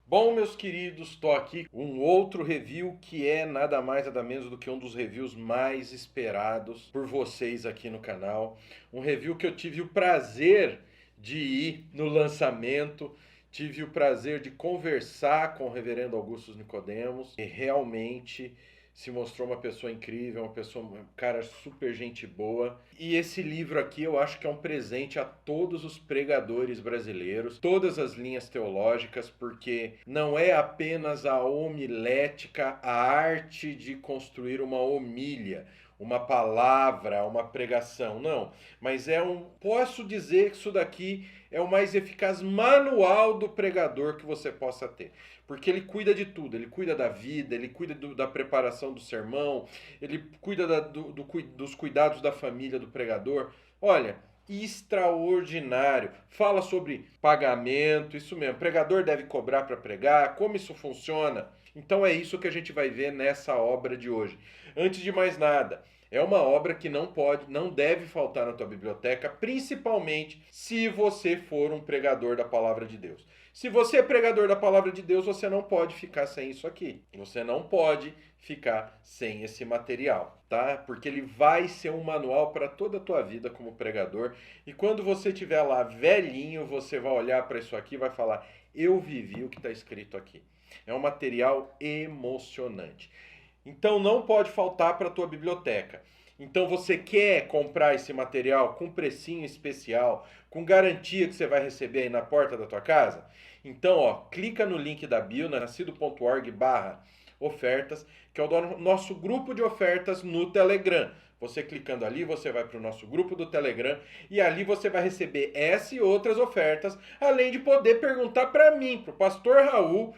Bom, meus queridos, estou aqui com um outro review que é nada mais nada menos do que um dos reviews mais esperados por vocês aqui no canal. Um review que eu tive o prazer de ir no lançamento, tive o prazer de conversar com o reverendo Augusto Nicodemos e realmente se mostrou uma pessoa incrível, um cara super gente boa. E esse livro aqui eu acho que é um presente a todos os pregadores brasileiros, todas as linhas teológicas, porque não é apenas a homilética, a arte de construir uma homília, uma palavra, uma pregação, não. Mas posso dizer que isso daqui é o mais eficaz manual do pregador que você possa ter. Porque ele cuida de tudo, ele cuida da vida, ele cuida da preparação do sermão, ele cuida dos cuidados da família do pregador. Olha, extraordinário. Fala sobre pagamento, isso mesmo. Pregador deve cobrar para pregar, como isso funciona. Então é isso que a gente vai ver nessa obra de hoje. Antes de mais nada, é uma obra que não deve faltar na tua biblioteca, principalmente se você for um pregador da palavra de Deus. Se você é pregador da palavra de Deus, você não pode ficar sem isso aqui. Você não pode ficar sem esse material, tá? Porque ele vai ser um manual para toda a tua vida como pregador. E quando você estiver lá velhinho, você vai olhar para isso aqui e vai falar: eu vivi o que está escrito aqui. É um material emocionante. Então não pode faltar para a tua biblioteca. Então você quer comprar esse material com precinho especial, com garantia que você vai receber aí na porta da tua casa? Então, ó, clica no link da bio, nascido.org/ofertas, que é o nosso grupo de ofertas no Telegram. Você clicando ali, você vai para o nosso grupo do Telegram e ali você vai receber essa e outras ofertas, além de poder perguntar para mim, para o pastor Raul: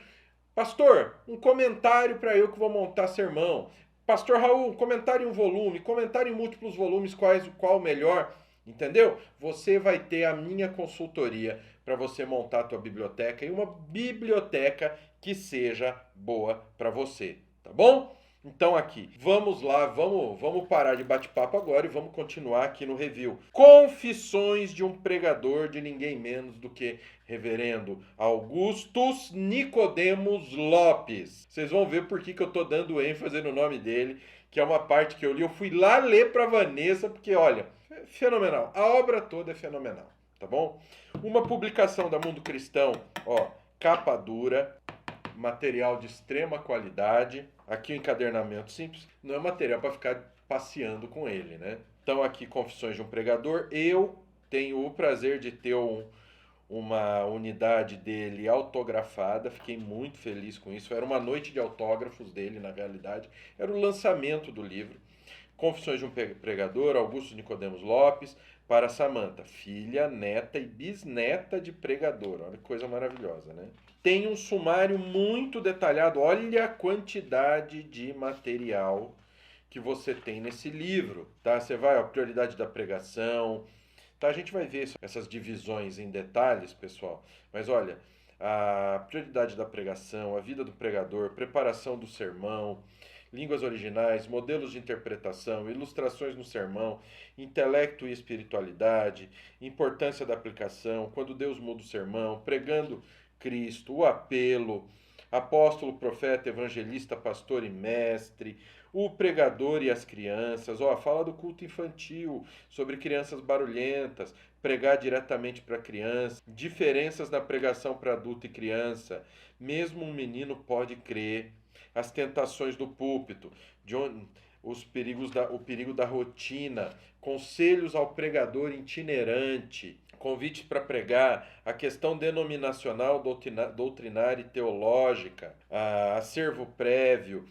pastor, um comentário para eu que vou montar sermão. Pastor Raul, comentário em um volume, comentário em múltiplos volumes, qual o melhor, entendeu? Você vai ter a minha consultoria para você montar a tua biblioteca e uma biblioteca que seja boa para você, tá bom? Então aqui, vamos lá, vamos parar de bate-papo agora e vamos continuar aqui no review. Confissões de um pregador de ninguém menos do que reverendo Augustus Nicodemos Lopes. Vocês vão ver por que eu tô dando ênfase no nome dele, que é uma parte que eu li. Eu fui lá ler para Vanessa, porque olha, é fenomenal. A obra toda é fenomenal, tá bom? Uma publicação da Mundo Cristão, ó, capa dura, material de extrema qualidade. Aqui o encadernamento simples, não é material para ficar passeando com ele, né? Então aqui Confissões de um Pregador. Eu tenho o prazer de ter uma unidade dele autografada, fiquei muito feliz com isso. Era uma noite de autógrafos dele, na realidade. Era o lançamento do livro. Confissões de um Pregador, Augusto Nicodemos Lopes, para Samanta, filha, neta e bisneta de pregador. Olha que coisa maravilhosa, né? Tem um sumário muito detalhado. Olha a quantidade de material que você tem nesse livro, tá? Você vai, ó, prioridade da pregação, tá? A gente vai ver essas divisões em detalhes, pessoal. Mas olha, a prioridade da pregação, a vida do pregador, preparação do sermão, línguas originais, modelos de interpretação, ilustrações no sermão, intelecto e espiritualidade, importância da aplicação, quando Deus muda o sermão, pregando Cristo, o apelo, apóstolo, profeta, evangelista, pastor e mestre, o pregador e as crianças. Ó, fala do culto infantil, sobre crianças barulhentas, pregar diretamente para criança, diferenças na pregação para adulto e criança, mesmo um menino pode crer, as tentações do púlpito, o perigo da rotina, conselhos ao pregador itinerante, convite para pregar, a questão denominacional, doutrinária e teológica, acervo prévio,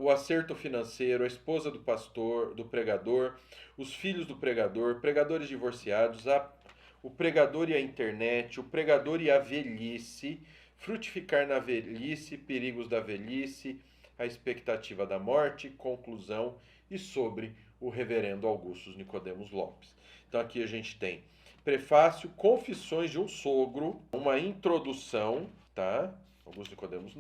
o acerto financeiro, a esposa do pastor, do pregador, os filhos do pregador, pregadores divorciados, o pregador e a internet, o pregador e a velhice, frutificar na velhice, perigos da velhice, a expectativa da morte, conclusão e sobre o reverendo Augusto Nicodemos Lopes. Então aqui a gente tem prefácio, confissões de um sogro, uma introdução, tá? Augusto Nicodemos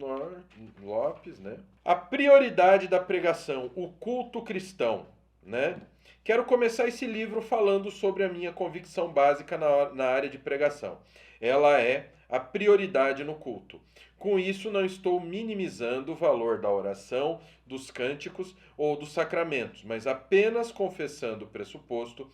Lopes, né? A prioridade da pregação, o culto cristão. né? Quero começar esse livro falando sobre a minha convicção básica na área de pregação. Ela é a prioridade no culto. Com isso, não estou minimizando o valor da oração, dos cânticos ou dos sacramentos, mas apenas confessando o pressuposto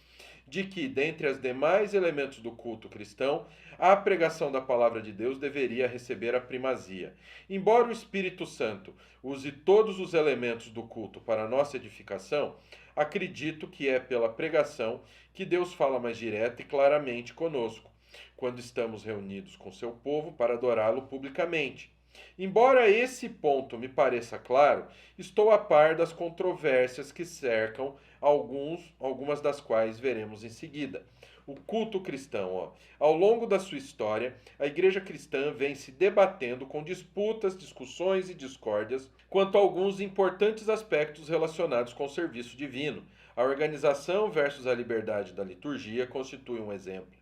de que, dentre os demais elementos do culto cristão, a pregação da palavra de Deus deveria receber a primazia. Embora o Espírito Santo use todos os elementos do culto para nossa edificação, acredito que é pela pregação que Deus fala mais direta e claramente conosco, quando estamos reunidos com seu povo para adorá-lo publicamente. Embora esse ponto me pareça claro, estou a par das controvérsias que cercam algumas das quais veremos em seguida. O culto cristão, ao longo da sua história, a igreja cristã vem se debatendo com disputas, discussões e discórdias quanto a alguns importantes aspectos relacionados com o serviço divino. A organização versus a liberdade da liturgia constitui um exemplo.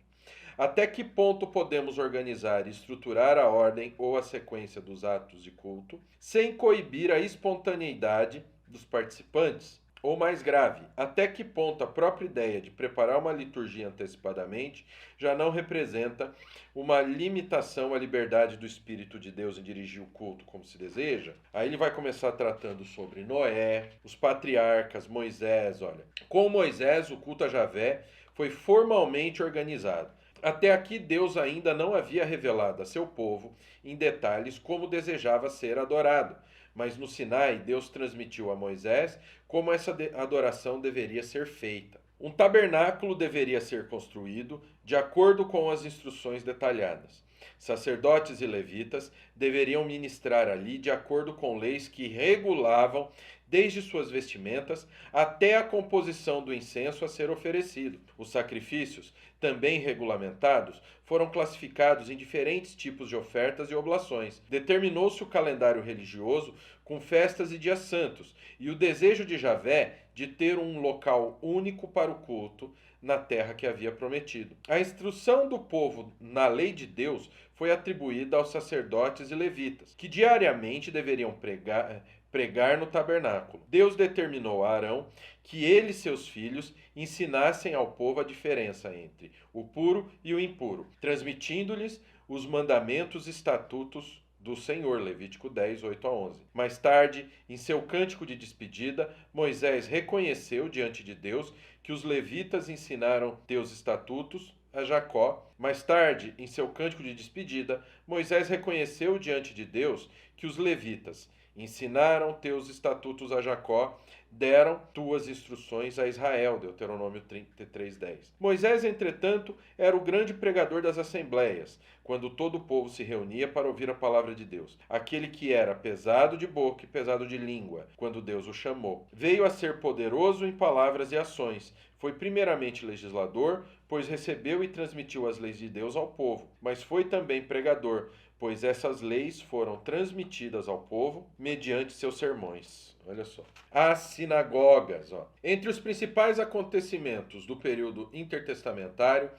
Até que ponto podemos organizar e estruturar a ordem ou a sequência dos atos de culto sem coibir a espontaneidade dos participantes? Ou mais grave, até que ponto a própria ideia de preparar uma liturgia antecipadamente já não representa uma limitação à liberdade do Espírito de Deus em dirigir o culto como se deseja? Aí ele vai começar tratando sobre Noé, os patriarcas, Moisés. Olha, com Moisés o culto a Javé foi formalmente organizado. Até aqui Deus ainda não havia revelado a seu povo em detalhes como desejava ser adorado, mas no Sinai Deus transmitiu a Moisés como essa adoração deveria ser feita. Um tabernáculo deveria ser construído de acordo com as instruções detalhadas. Sacerdotes e levitas deveriam ministrar ali de acordo com leis que regulavam desde suas vestimentas até a composição do incenso a ser oferecido. Os sacrifícios, também regulamentados, foram classificados em diferentes tipos de ofertas e oblações. Determinou-se o calendário religioso com festas e dias santos, e o desejo de Javé de ter um local único para o culto na terra que havia prometido. A instrução do povo na lei de Deus foi atribuída aos sacerdotes e levitas, que diariamente deveriam pregar no tabernáculo. Deus determinou a Arão que ele e seus filhos ensinassem ao povo a diferença entre o puro e o impuro, transmitindo-lhes os mandamentos e estatutos do Senhor, Levítico 10, 8 a 11. Mais tarde, em seu cântico de despedida, Moisés reconheceu diante de Deus que os levitas ensinaram teus estatutos a Jacó. Mais tarde, em seu cântico de despedida, Moisés reconheceu diante de Deus que os levitas ensinaram teus estatutos a Jacó, deram tuas instruções a Israel. Deuteronômio 33:10. Moisés, entretanto, era o grande pregador das assembleias, quando todo o povo se reunia para ouvir a palavra de Deus. Aquele que era pesado de boca e pesado de língua, quando Deus o chamou. Veio a ser poderoso em palavras e ações. Foi primeiramente legislador, pois recebeu e transmitiu as leis de Deus ao povo, mas foi também pregador, pois essas leis foram transmitidas ao povo mediante seus sermões. Olha só. As sinagogas. Entre os principais acontecimentos do período intertestamentário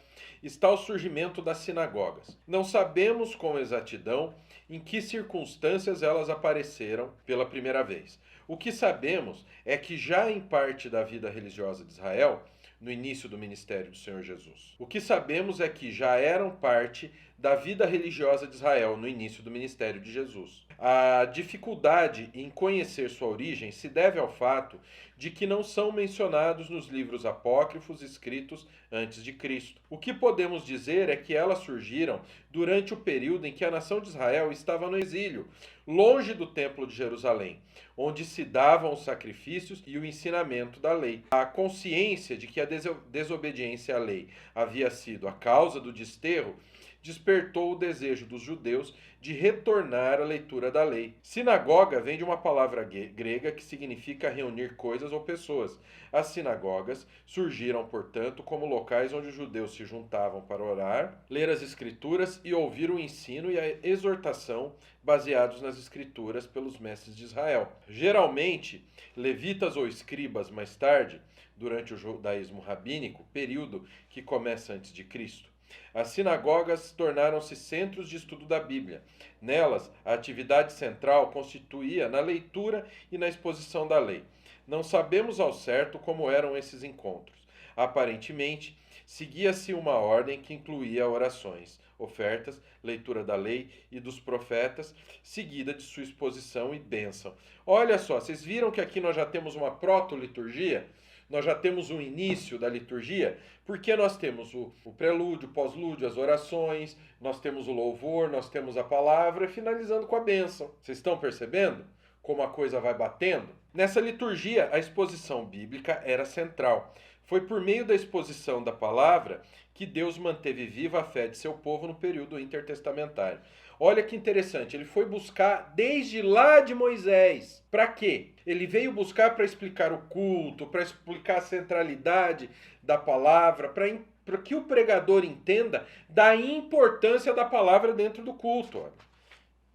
está o surgimento das sinagogas. Não sabemos com exatidão em que circunstâncias elas apareceram pela primeira vez. O que sabemos é que já em parte da vida religiosa de Israel, no início do ministério do Senhor Jesus. O que sabemos é que já eram parte da vida religiosa de Israel no início do ministério de Jesus. A dificuldade em conhecer sua origem se deve ao fato de que não são mencionados nos livros apócrifos escritos antes de Cristo. O que podemos dizer é que elas surgiram durante o período em que a nação de Israel estava no exílio, longe do templo de Jerusalém, onde se davam os sacrifícios e o ensinamento da lei. A consciência de que a desobediência à lei havia sido a causa do desterro despertou o desejo dos judeus de retornar à leitura da lei. Sinagoga vem de uma palavra grega que significa reunir coisas ou pessoas. As sinagogas surgiram, portanto, como locais onde os judeus se juntavam para orar, ler as escrituras e ouvir o ensino e a exortação baseados nas escrituras pelos mestres de Israel. Geralmente, levitas ou escribas mais tarde, durante o judaísmo rabínico, período que começa antes de Cristo. As sinagogas tornaram-se centros de estudo da Bíblia. Nelas, a atividade central constituía na leitura e na exposição da lei. Não sabemos ao certo como eram esses encontros. Aparentemente, seguia-se uma ordem que incluía orações, ofertas, leitura da lei e dos profetas, seguida de sua exposição e bênção. Olha só, vocês viram que aqui nós já temos uma proto-liturgia? Nós já temos o início da liturgia, porque nós temos o prelúdio, o pós-lúdio, as orações, nós temos o louvor, nós temos a palavra, finalizando com a bênção. Vocês estão percebendo como a coisa vai batendo? Nessa liturgia, a exposição bíblica era central. Foi por meio da exposição da palavra que Deus manteve viva a fé de seu povo no período intertestamentário. Olha que interessante, ele foi buscar desde lá de Moisés. Para quê? Ele veio buscar para explicar o culto, para explicar a centralidade da palavra, para que o pregador entenda da importância da palavra dentro do culto.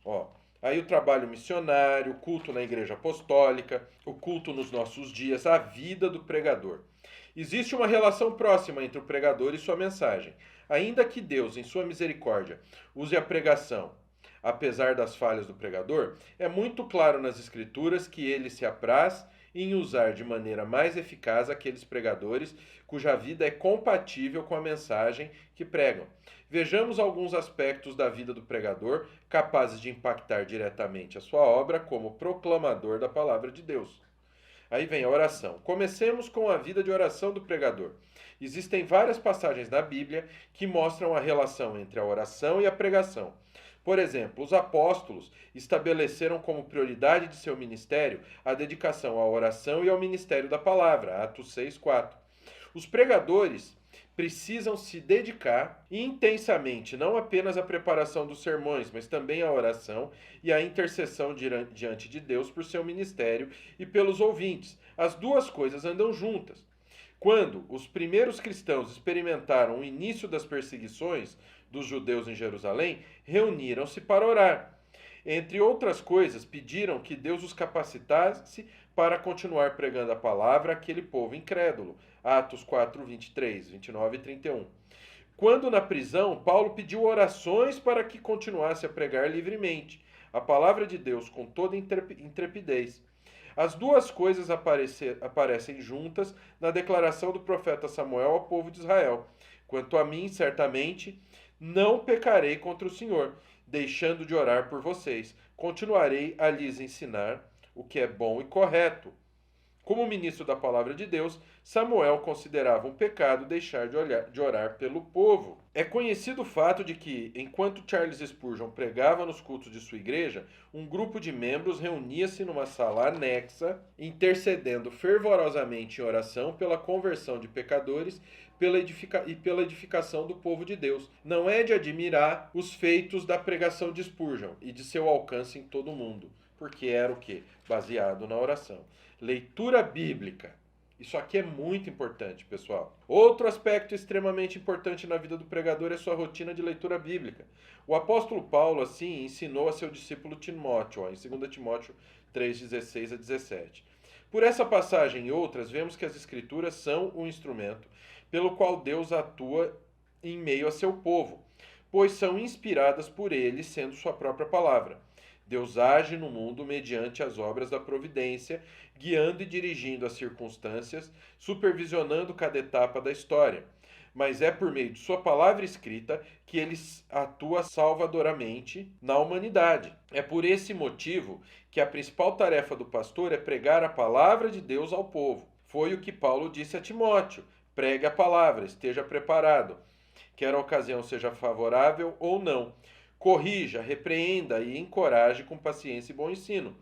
Ó, aí o trabalho missionário, o culto na igreja apostólica, o culto nos nossos dias, a vida do pregador. Existe uma relação próxima entre o pregador e sua mensagem. Ainda que Deus, em sua misericórdia, use a pregação, apesar das falhas do pregador, é muito claro nas Escrituras que ele se apraz em usar de maneira mais eficaz aqueles pregadores cuja vida é compatível com a mensagem que pregam. Vejamos alguns aspectos da vida do pregador capazes de impactar diretamente a sua obra como proclamador da palavra de Deus. Aí vem a oração. Comecemos com a vida de oração do pregador. Existem várias passagens na Bíblia que mostram a relação entre a oração e a pregação. Por exemplo, os apóstolos estabeleceram como prioridade de seu ministério a dedicação à oração e ao ministério da palavra, Atos 6:4. Os pregadores precisam se dedicar intensamente não apenas à preparação dos sermões, mas também à oração e à intercessão diante de Deus por seu ministério e pelos ouvintes. As duas coisas andam juntas. Quando os primeiros cristãos experimentaram o início das perseguições dos judeus em Jerusalém, reuniram-se para orar. Entre outras coisas, pediram que Deus os capacitasse para continuar pregando a palavra àquele povo incrédulo. Atos 4, 23, 29 e 31. Quando na prisão, Paulo pediu orações para que continuasse a pregar livremente a palavra de Deus com toda intrepidez. As duas coisas aparecem juntas na declaração do profeta Samuel ao povo de Israel. Quanto a mim, certamente, não pecarei contra o Senhor, deixando de orar por vocês. Continuarei a lhes ensinar o que é bom e correto. Como ministro da palavra de Deus, Samuel considerava um pecado deixar de orar pelo povo. É conhecido o fato de que, enquanto Charles Spurgeon pregava nos cultos de sua igreja, um grupo de membros reunia-se numa sala anexa, intercedendo fervorosamente em oração pela conversão de pecadores e pela edificação do povo de Deus. Não é de admirar os feitos da pregação de Spurgeon e de seu alcance em todo o mundo, porque era o quê? Baseado na oração. Leitura bíblica. Isso aqui é muito importante, pessoal. Outro aspecto extremamente importante na vida do pregador é sua rotina de leitura bíblica. O apóstolo Paulo, assim, ensinou a seu discípulo Timóteo, em 2 Timóteo 3, 16 a 17. Por essa passagem e outras, vemos que as Escrituras são um instrumento pelo qual Deus atua em meio a seu povo, pois são inspiradas por ele, sendo sua própria palavra. Deus age no mundo mediante as obras da providência, guiando e dirigindo as circunstâncias, supervisionando cada etapa da história. Mas é por meio de sua palavra escrita que ele atua salvadoramente na humanidade. É por esse motivo que a principal tarefa do pastor é pregar a palavra de Deus ao povo. Foi o que Paulo disse a Timóteo: pregue a palavra, esteja preparado, quer a ocasião seja favorável ou não. Corrija, repreenda e encoraje com paciência e bom ensino.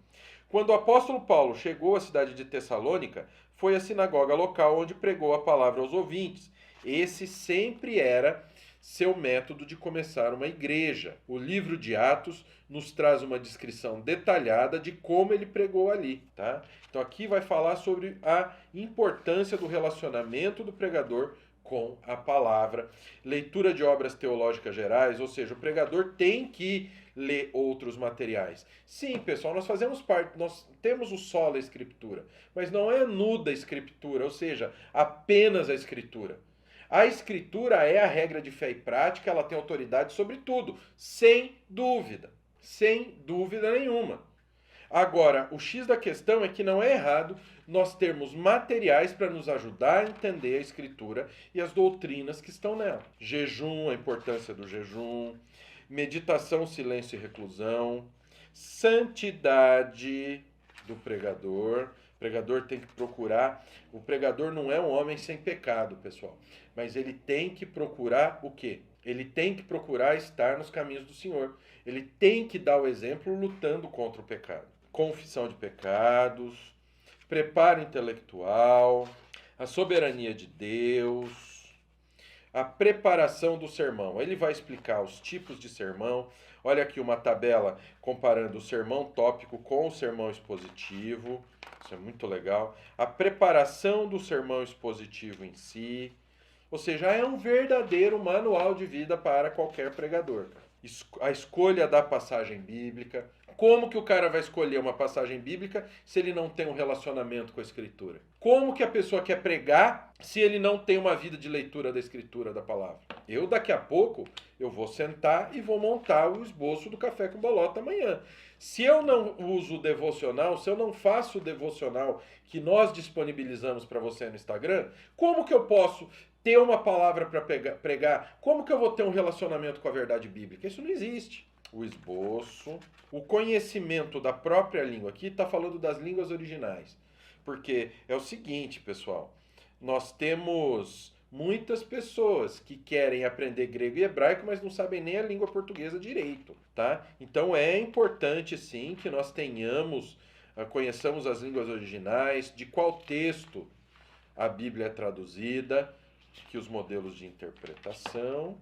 Quando o apóstolo Paulo chegou à cidade de Tessalônica, foi à sinagoga local onde pregou a palavra aos ouvintes. Esse sempre era seu método de começar uma igreja. O livro de Atos nos traz uma descrição detalhada de como ele pregou ali, tá? Então aqui vai falar sobre a importância do relacionamento do pregador com a palavra, leitura de obras teológicas gerais, ou seja, o pregador tem que ler outros materiais. Sim, pessoal, nós fazemos parte, nós temos o sola escritura, mas não é nuda escritura, ou seja, apenas a escritura. A escritura é a regra de fé e prática, ela tem autoridade sobre tudo, sem dúvida nenhuma. Agora, o X da questão é que não é errado nós termos materiais para nos ajudar a entender a Escritura e as doutrinas que estão nela. Jejum, a importância do jejum, meditação, silêncio e reclusão, santidade do pregador. O pregador tem que procurar. O pregador não é um homem sem pecado, pessoal. Mas ele tem que procurar o quê? Ele tem que procurar estar nos caminhos do Senhor. Ele tem que dar o exemplo lutando contra o pecado. Confissão de pecados, preparo intelectual, a soberania de Deus, a preparação do sermão. Ele vai explicar os tipos de sermão. Olha aqui uma tabela comparando o sermão tópico com o sermão expositivo. Isso é muito legal. A preparação do sermão expositivo em si. Ou seja, é um verdadeiro manual de vida para qualquer pregador. A escolha da passagem bíblica. Como que o cara vai escolher uma passagem bíblica se ele não tem um relacionamento com a Escritura? Como que a pessoa quer pregar se ele não tem uma vida de leitura da Escritura, da palavra? Eu, daqui a pouco, eu vou sentar e vou montar o esboço do Café com Bolota amanhã. Se eu não uso o devocional, se eu não faço o devocional que nós disponibilizamos para você no Instagram, como que eu posso ter uma palavra para pregar? Como que eu vou ter um relacionamento com a verdade bíblica? Isso não existe. O esboço, o conhecimento da própria língua. Aqui está falando das línguas originais. Porque é o seguinte, pessoal. Nós temos muitas pessoas que querem aprender grego e hebraico, mas não sabem nem a língua portuguesa direito, tá? Então é importante, sim, que nós conheçamos as línguas originais, de qual texto a Bíblia é traduzida, que os modelos de interpretação.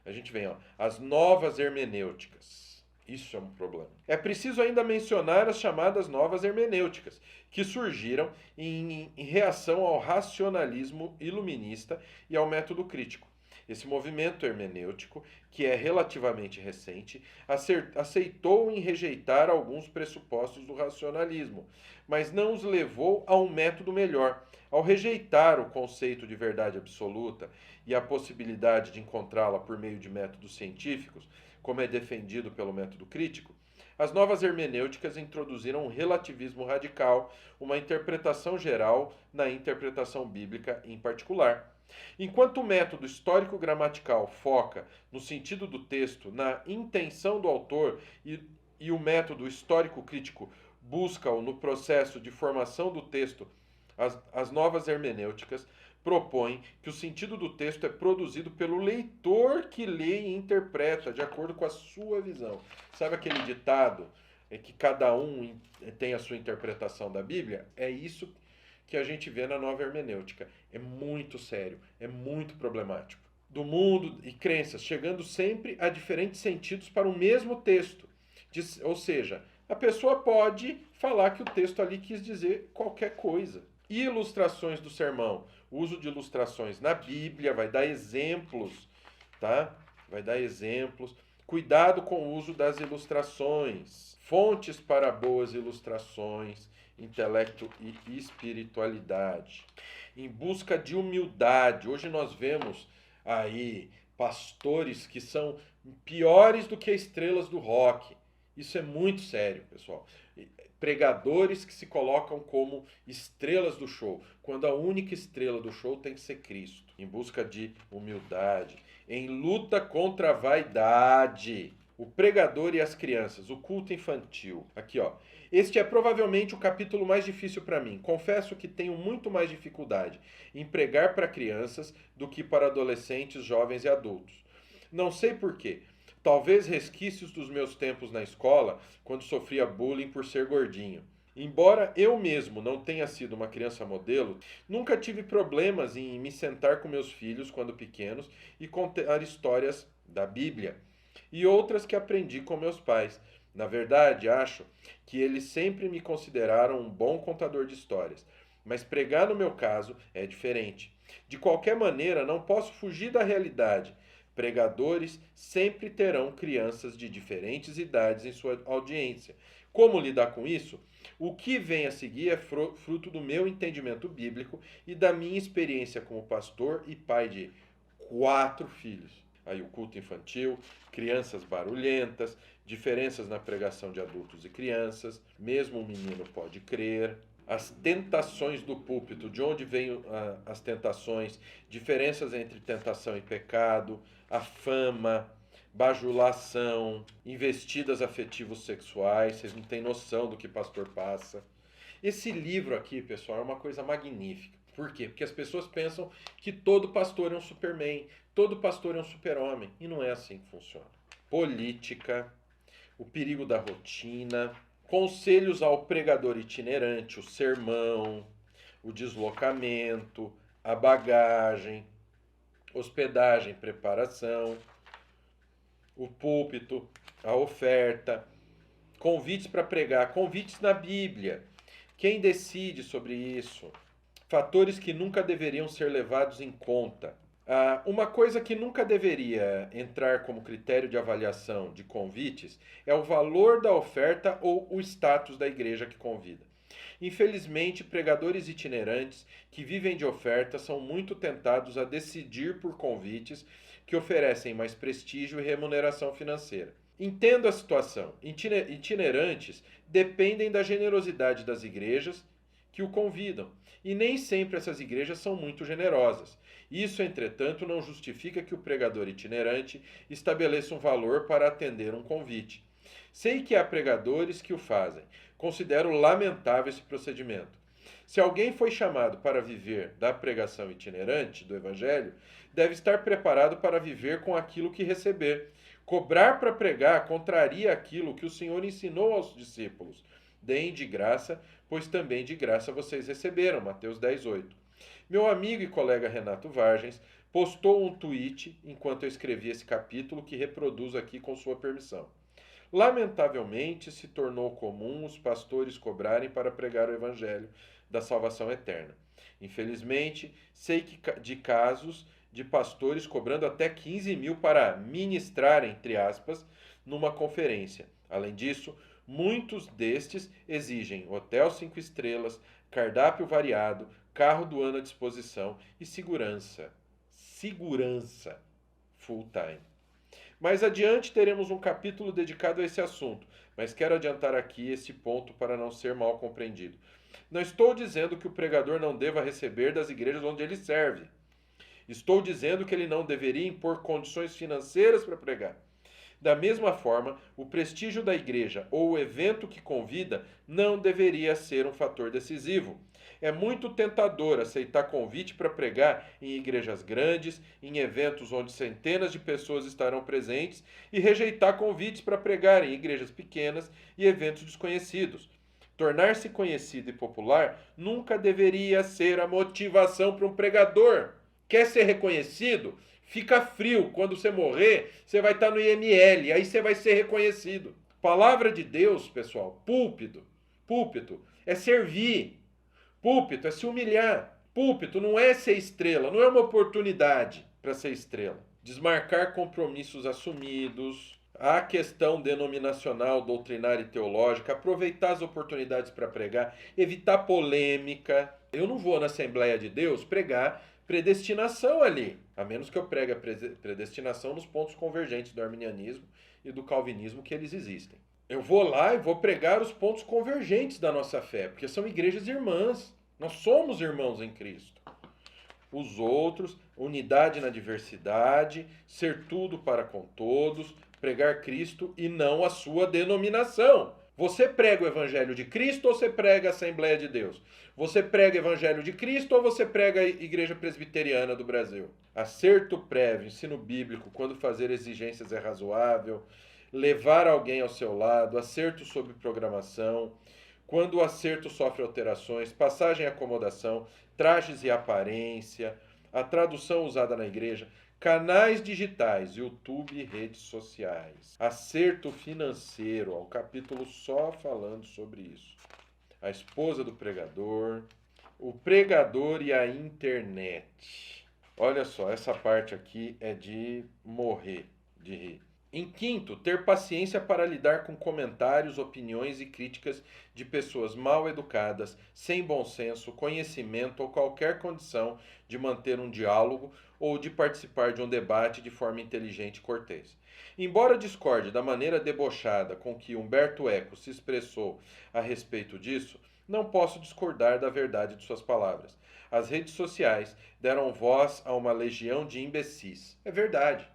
A gente vem, as novas hermenêuticas. Isso é um problema. É preciso ainda mencionar as chamadas novas hermenêuticas, que surgiram em reação ao racionalismo iluminista e ao método crítico. Esse movimento hermenêutico, que é relativamente recente, aceitou em rejeitar alguns pressupostos do racionalismo, mas não os levou a um método melhor. Ao rejeitar o conceito de verdade absoluta e a possibilidade de encontrá-la por meio de métodos científicos, como é defendido pelo método crítico, as novas hermenêuticas introduziram um relativismo radical, uma interpretação geral na interpretação bíblica em particular. Enquanto o método histórico-gramatical foca no sentido do texto, na intenção do autor e o método histórico-crítico busca-o no processo de formação do texto, as novas hermenêuticas propõem que o sentido do texto é produzido pelo leitor que lê e interpreta de acordo com a sua visão. Sabe aquele ditado que cada um tem a sua interpretação da Bíblia? É isso que a gente vê na nova hermenêutica. É muito sério, é muito problemático. Do mundo e crenças, chegando sempre a diferentes sentidos para o mesmo texto. Ou seja, a pessoa pode falar que o texto ali quis dizer qualquer coisa. Ilustrações do sermão. O uso de ilustrações na Bíblia, vai dar exemplos, tá? Vai dar exemplos. Cuidado com o uso das ilustrações. Fontes para boas ilustrações. Intelecto e espiritualidade. Em busca de humildade. Hoje nós vemos aí pastores que são piores do que estrelas do rock. Isso é muito sério, pessoal. Pregadores que se colocam como estrelas do show, quando a única estrela do show tem que ser Cristo. Em busca de humildade, em luta contra a vaidade. O pregador e as crianças, o culto infantil. Aqui, Este é provavelmente o capítulo mais difícil para mim. Confesso que tenho muito mais dificuldade em pregar para crianças do que para adolescentes, jovens e adultos. Não sei porquê. Talvez resquícios dos meus tempos na escola, quando sofria bullying por ser gordinho. Embora eu mesmo não tenha sido uma criança modelo, nunca tive problemas em me sentar com meus filhos quando pequenos e contar histórias da Bíblia e outras que aprendi com meus pais. Na verdade, acho que eles sempre me consideraram um bom contador de histórias, mas pregar no meu caso é diferente. De qualquer maneira, não posso fugir da realidade. Pregadores sempre terão crianças de diferentes idades em sua audiência. Como lidar com isso? O que vem a seguir é fruto do meu entendimento bíblico e da minha experiência como pastor e pai de 4 filhos. aí o culto infantil, crianças barulhentas, diferenças na pregação de adultos e crianças, mesmo um menino pode crer, as tentações do púlpito, de onde vêm as tentações, diferenças entre tentação e pecado, a fama, bajulação, investidas afetivos sexuais, vocês não têm noção do que pastor passa. Esse livro aqui, pessoal, é uma coisa magnífica. Por quê? Porque as pessoas pensam que todo pastor é um superman, todo pastor é um super-homem, e não é assim que funciona. Política, o perigo da rotina, conselhos ao pregador itinerante, o sermão, o deslocamento, a bagagem, hospedagem, preparação, o púlpito, a oferta, convites para pregar, convites na Bíblia. Quem decide sobre isso? Fatores que nunca deveriam ser levados em conta. Uma coisa que nunca deveria entrar como critério de avaliação de convites é o valor da oferta ou o status da igreja que convida. Infelizmente, pregadores itinerantes que vivem de oferta são muito tentados a decidir por convites que oferecem mais prestígio e remuneração financeira. Entendo a situação. Itinerantes dependem da generosidade das igrejas que o convidam, e nem sempre essas igrejas são muito generosas. Isso, entretanto, não justifica que o pregador itinerante estabeleça um valor para atender um convite. Sei que há pregadores que o fazem. Considero lamentável esse procedimento. Se alguém foi chamado para viver da pregação itinerante do Evangelho, deve estar preparado para viver com aquilo que receber. Cobrar para pregar contraria aquilo que o Senhor ensinou aos discípulos. Deem de graça, pois também de graça vocês receberam. Mateus 10:8. Meu amigo e colega Renato Vargens postou um tweet enquanto eu escrevi esse capítulo que reproduzo aqui com sua permissão. Lamentavelmente, se tornou comum os pastores cobrarem para pregar o evangelho da salvação eterna. Infelizmente, sei de casos de pastores cobrando até 15 mil para ministrar, entre aspas, numa conferência. Além disso, muitos destes exigem hotel 5 estrelas, cardápio variado, carro do ano à disposição e segurança. Segurança full time. Mais adiante teremos um capítulo dedicado a esse assunto, mas quero adiantar aqui esse ponto para não ser mal compreendido. Não estou dizendo que o pregador não deva receber das igrejas onde ele serve. Estou dizendo que ele não deveria impor condições financeiras para pregar. Da mesma forma, o prestígio da igreja ou o evento que convida não deveria ser um fator decisivo. É muito tentador aceitar convite para pregar em igrejas grandes, em eventos onde centenas de pessoas estarão presentes, e rejeitar convites para pregar em igrejas pequenas e eventos desconhecidos. Tornar-se conhecido e popular nunca deveria ser a motivação para um pregador. Quer ser reconhecido? Fica frio. Quando você morrer, você vai estar no IML, aí você vai ser reconhecido. Palavra de Deus, pessoal, púlpito é servir. Púlpito é se humilhar. Púlpito não é ser estrela, não é uma oportunidade para ser estrela. Desmarcar compromissos assumidos, a questão denominacional, doutrinária e teológica, aproveitar as oportunidades para pregar, evitar polêmica. Eu não vou na Assembleia de Deus pregar predestinação ali, a menos que eu pregue a predestinação nos pontos convergentes do arminianismo e do calvinismo que eles existem. Eu vou lá e vou pregar os pontos convergentes da nossa fé, porque são igrejas irmãs. Nós somos irmãos em Cristo. Os outros, unidade na diversidade, ser tudo para com todos, pregar Cristo e não a sua denominação. Você prega o Evangelho de Cristo ou você prega a Assembleia de Deus? Você prega o Evangelho de Cristo ou você prega a Igreja Presbiteriana do Brasil? Acerto prévio, ensino bíblico, quando fazer exigências é razoável, levar alguém ao seu lado, acerto sobre programação, quando o acerto sofre alterações, passagem e acomodação, trajes e aparência, a tradução usada na igreja, canais digitais, YouTube e redes sociais. Acerto financeiro, há um capítulo só falando sobre isso. A esposa do pregador, o pregador e a internet. Olha só, essa parte aqui é de morrer, de rir. Em quinto, ter paciência para lidar com comentários, opiniões e críticas de pessoas mal educadas, sem bom senso, conhecimento ou qualquer condição de manter um diálogo ou de participar de um debate de forma inteligente e cortês. Embora discorde da maneira debochada com que Humberto Eco se expressou a respeito disso, não posso discordar da verdade de suas palavras. As redes sociais deram voz a uma legião de imbecis. É verdade.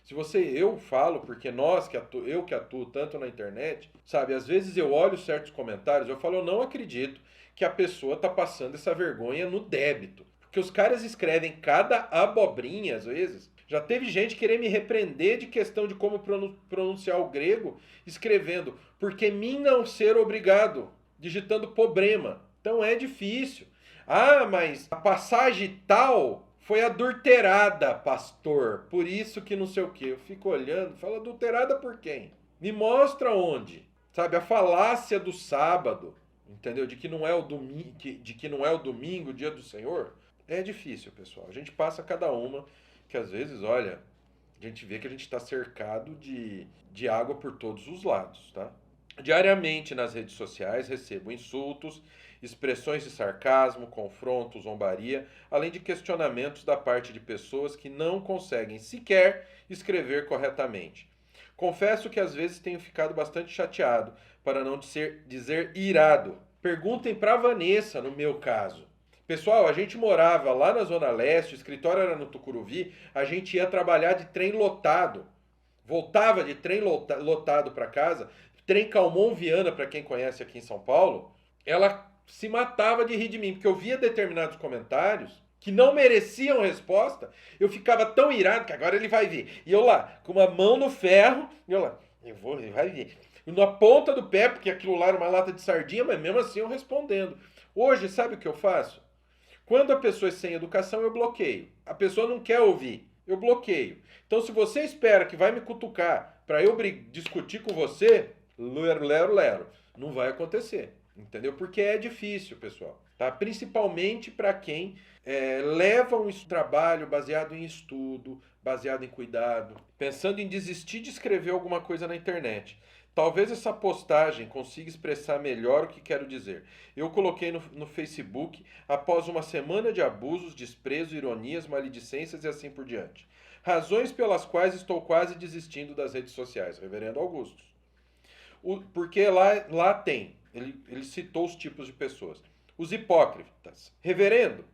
Se você, eu falo, porque eu que atuo tanto na internet, sabe, às vezes eu olho certos comentários, eu falo, eu não acredito que a pessoa está passando essa vergonha no débito. Porque os caras escrevem cada abobrinha, às vezes. Já teve gente querer me repreender de questão de como pronunciar o grego, escrevendo, porque mim não ser obrigado, digitando problema. Então é difícil. Ah, mas a passagem tal foi adulterada, pastor. Por isso que não sei o quê. Eu fico olhando, falo, adulterada por quem? Me mostra onde. Sabe, a falácia do sábado, entendeu? De que não é o domingo, de que não é o domingo, o dia do Senhor. É difícil, pessoal. A gente passa cada uma que às vezes, olha, a gente vê que a gente está cercado de água por todos os lados, tá? Diariamente nas redes sociais recebo insultos, expressões de sarcasmo, confronto, zombaria, além de questionamentos da parte de pessoas que não conseguem sequer escrever corretamente. Confesso que às vezes tenho ficado bastante chateado, para não dizer irado. Perguntem para Vanessa, no meu caso. Pessoal, a gente morava lá na Zona Leste, o escritório era no Tucuruvi, a gente ia trabalhar de trem lotado. Voltava de trem lotado para casa, trem Calmon Viana, para quem conhece aqui em São Paulo, ela se matava de rir de mim, porque eu via determinados comentários que não mereciam resposta, eu ficava tão irado que agora ele vai ver. E eu lá, com uma mão no ferro, e eu lá, ele vai ver. E na ponta do pé, porque aquilo lá era uma lata de sardinha, mas mesmo assim eu respondendo. Hoje, sabe o que eu faço? Quando a pessoa é sem educação, eu bloqueio. A pessoa não quer ouvir, eu bloqueio. Então, se você espera que vai me cutucar para eu discutir com você, lero, não vai acontecer. Entendeu? Porque é difícil, pessoal. Tá? Principalmente para quem leva um trabalho baseado em estudo, baseado em cuidado, pensando em desistir de escrever alguma coisa na internet. Talvez essa postagem consiga expressar melhor o que quero dizer. Eu coloquei no Facebook após uma semana de abusos, desprezo, ironias, maledicências e assim por diante. Razões pelas quais estou quase desistindo das redes sociais, Reverendo Augusto. Porque lá tem, ele citou os tipos de pessoas. Os hipócritas. Reverendo,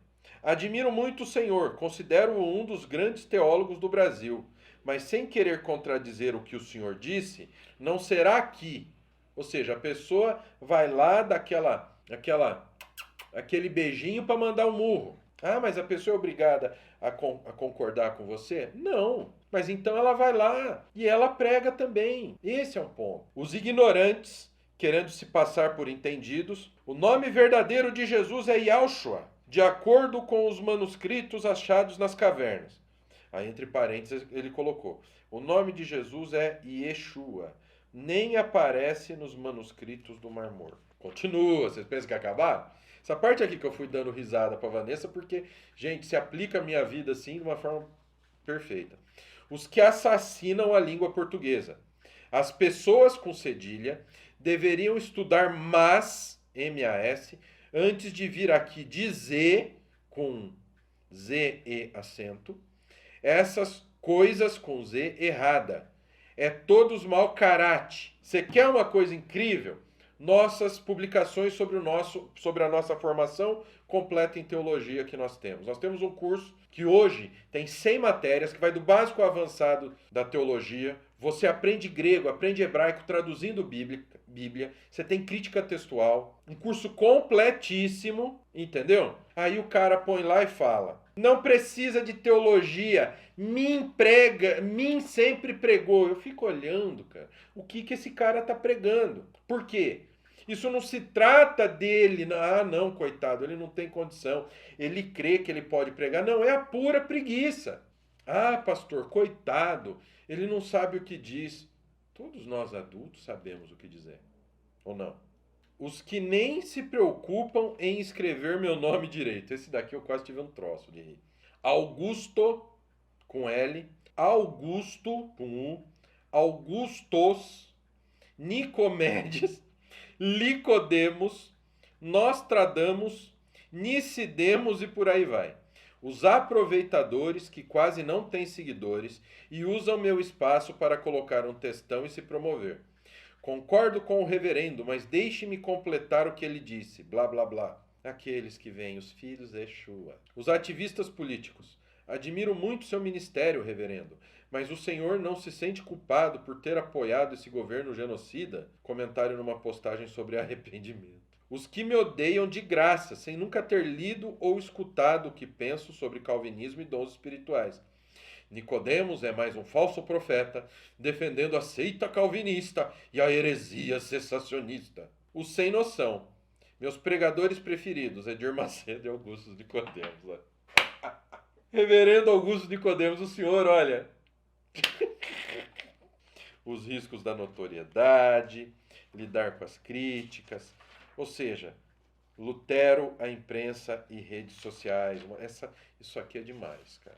admiro muito o senhor, considero-o um dos grandes teólogos do Brasil, mas sem querer contradizer o que o senhor disse, não será aqui. Ou seja, a pessoa vai lá dar aquele beijinho para mandar um murro. Ah, mas a pessoa é obrigada a concordar com você? Não. Mas então ela vai lá e ela prega também. Esse é um ponto. Os ignorantes, querendo se passar por entendidos, o nome verdadeiro de Jesus é Yahshua, de acordo com os manuscritos achados nas cavernas. Aí, entre parênteses, ele colocou: o nome de Jesus é Yeshua, nem aparece nos manuscritos do Mar Morto. Continua, vocês pensam que acabaram? Essa parte aqui que eu fui dando risada para Vanessa, porque, gente, se aplica a minha vida assim de uma forma perfeita. Os que assassinam a língua portuguesa. As pessoas com cedilha deveriam estudar M-A-S, antes de vir aqui dizer, com Z-E acento, essas coisas com Z errada. É todos mau karate. Você quer uma coisa incrível? Nossas publicações sobre a nossa formação completa em teologia que nós temos. Nós temos um curso que hoje tem 100 matérias, que vai do básico ao avançado da teologia. Você aprende grego, aprende hebraico, traduzindo Bíblia. Você tem crítica textual. Um curso completíssimo, entendeu? Aí o cara põe lá e fala: não precisa de teologia. Mim sempre pregou. Eu fico olhando, cara, o que esse cara tá pregando. Por quê? Isso não se trata dele. Ah, não, coitado, ele não tem condição. Ele crê que ele pode pregar. Não, é a pura preguiça. Ah, pastor, coitado, ele não sabe o que diz. Todos nós adultos sabemos o que dizer, ou não? Os que nem se preocupam em escrever meu nome direito. Esse daqui eu quase tive um troço de rir. Augusto, com L, Augusto, com U, Augustos, Nicomedes, Licodemos, Nostradamus, Nicidemos e por aí vai. Os aproveitadores que quase não têm seguidores e usam meu espaço para colocar um textão e se promover. Concordo com o reverendo, mas deixe-me completar o que ele disse, blá blá blá. Aqueles que veem os filhos de Yeshua. Os ativistas políticos. Admiro muito seu ministério, reverendo, mas o senhor não se sente culpado por ter apoiado esse governo genocida? Comentário numa postagem sobre arrependimento. Os que me odeiam de graça, sem nunca ter lido ou escutado o que penso sobre calvinismo e dons espirituais. Nicodemos é mais um falso profeta, defendendo a seita calvinista e a heresia cessacionista. Os sem noção. Meus pregadores preferidos, Edir Macedo e Augusto Nicodemos. Reverendo Augusto Nicodemos, o senhor, olha... Os riscos da notoriedade, lidar com as críticas... Ou seja, Lutero, a imprensa e redes sociais. Isso aqui é demais, cara.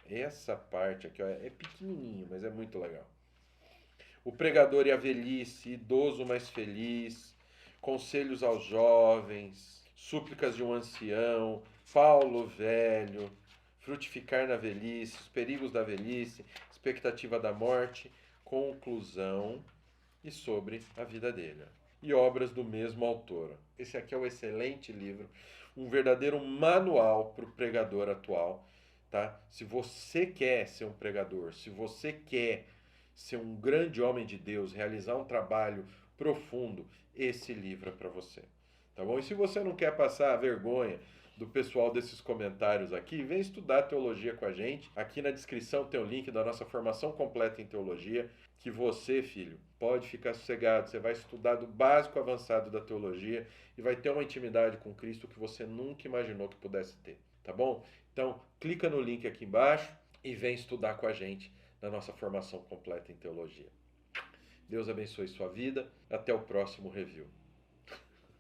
Essa parte aqui ó, é pequenininho, mas é muito legal. O pregador e a velhice, idoso mais feliz, conselhos aos jovens, súplicas de um ancião, Paulo velho, frutificar na velhice, os perigos da velhice, expectativa da morte, conclusão e sobre a vida dele. E obras do mesmo autor. Esse aqui é um excelente livro, um verdadeiro manual para o pregador atual. Tá? Se você quer ser um pregador, se você quer ser um grande homem de Deus, realizar um trabalho profundo, esse livro é para você. Tá bom? E se você não quer passar a vergonha do pessoal desses comentários aqui, vem estudar teologia com a gente. Aqui na descrição tem o link da nossa formação completa em teologia, que você, filho, pode ficar sossegado. Você vai estudar do básico ao avançado da teologia e vai ter uma intimidade com Cristo que você nunca imaginou que pudesse ter. Tá bom? Então, clica no link aqui embaixo e vem estudar com a gente na nossa formação completa em teologia. Deus abençoe sua vida. Até o próximo review.